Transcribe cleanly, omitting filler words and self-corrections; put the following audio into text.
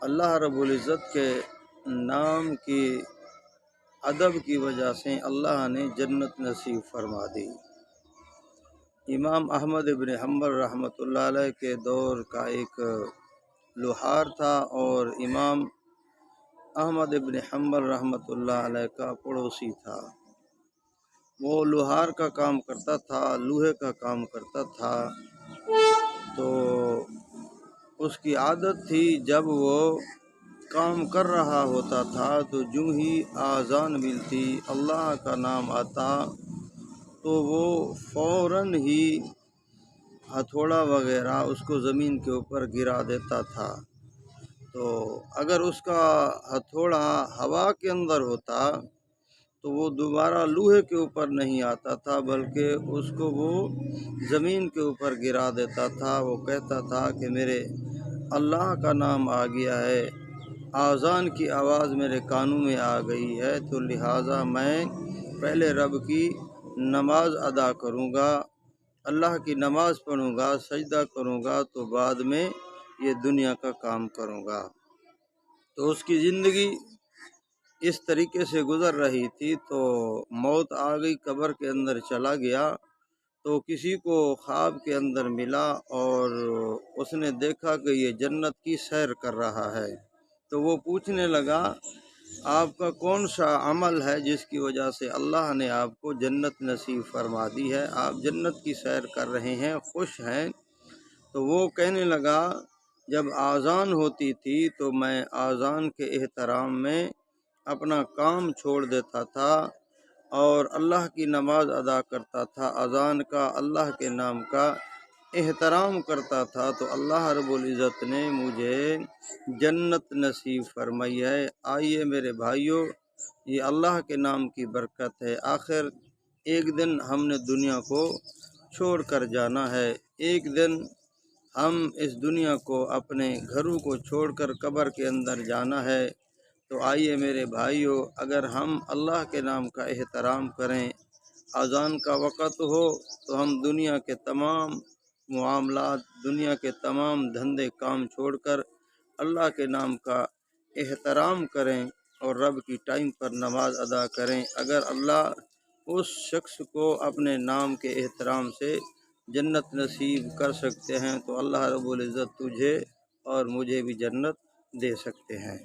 اللہ رب العزت کے نام کی ادب کی وجہ سے اللہ نے جنت نصیب فرما دی۔ امام احمد ابن حنبل رحمۃ اللہ علیہ کے دور کا ایک لوہار تھا، اور امام احمد ابن حنبل رحمۃ اللہ علیہ کا پڑوسی تھا۔ وہ لوہار کا کام کرتا تھا، لوہے کا کام کرتا تھا۔ تو اس کی عادت تھی جب وہ کام کر رہا ہوتا تھا تو جو ہی آذان ملتی، اللہ کا نام آتا، تو وہ فوراً ہی ہتھوڑا وغیرہ اس کو زمین کے اوپر گرا دیتا تھا۔ تو اگر اس کا ہتھوڑا ہوا کے اندر ہوتا تو وہ دوبارہ لوہے کے اوپر نہیں آتا تھا، بلکہ اس کو وہ زمین کے اوپر گرا دیتا تھا۔ وہ کہتا تھا کہ میرے اللہ کا نام آ گیا ہے، آذان کی آواز میرے کانوں میں آ گئی ہے، تو لہٰذا میں پہلے رب کی نماز ادا کروں گا، اللہ کی نماز پڑھوں گا، سجدہ کروں گا، تو بعد میں یہ دنیا کا کام کروں گا۔ تو اس کی زندگی اس طریقے سے گزر رہی تھی، تو موت آ گئی، قبر کے اندر چلا گیا۔ تو کسی کو خواب کے اندر ملا اور اس نے دیکھا کہ یہ جنت کی سیر کر رہا ہے۔ تو وہ پوچھنے لگا آپ کا کون سا عمل ہے جس کی وجہ سے اللہ نے آپ کو جنت نصیب فرما دی ہے، آپ جنت کی سیر کر رہے ہیں، خوش ہیں؟ تو وہ کہنے لگا جب آذان ہوتی تھی تو میں آذان کے احترام میں اپنا کام چھوڑ دیتا تھا اور اللہ کی نماز ادا کرتا تھا، اذان کا، اللہ کے نام کا احترام کرتا تھا، تو اللہ رب العزت نے مجھے جنت نصیب فرمائی ہے۔ آئیے میرے بھائیوں، یہ اللہ کے نام کی برکت ہے۔ آخر ایک دن ہم نے دنیا کو چھوڑ کر جانا ہے، ایک دن ہم اس دنیا کو، اپنے گھروں کو چھوڑ کر قبر کے اندر جانا ہے۔ تو آئیے میرے بھائیوں، اگر ہم اللہ کے نام کا احترام کریں، اذان کا وقت ہو تو ہم دنیا کے تمام معاملات، دنیا کے تمام دھندے کام چھوڑ کر اللہ کے نام کا احترام کریں اور رب کی ٹائم پر نماز ادا کریں۔ اگر اللہ اس شخص کو اپنے نام کے احترام سے جنت نصیب کر سکتے ہیں تو اللہ رب العزت تجھے اور مجھے بھی جنت دے سکتے ہیں۔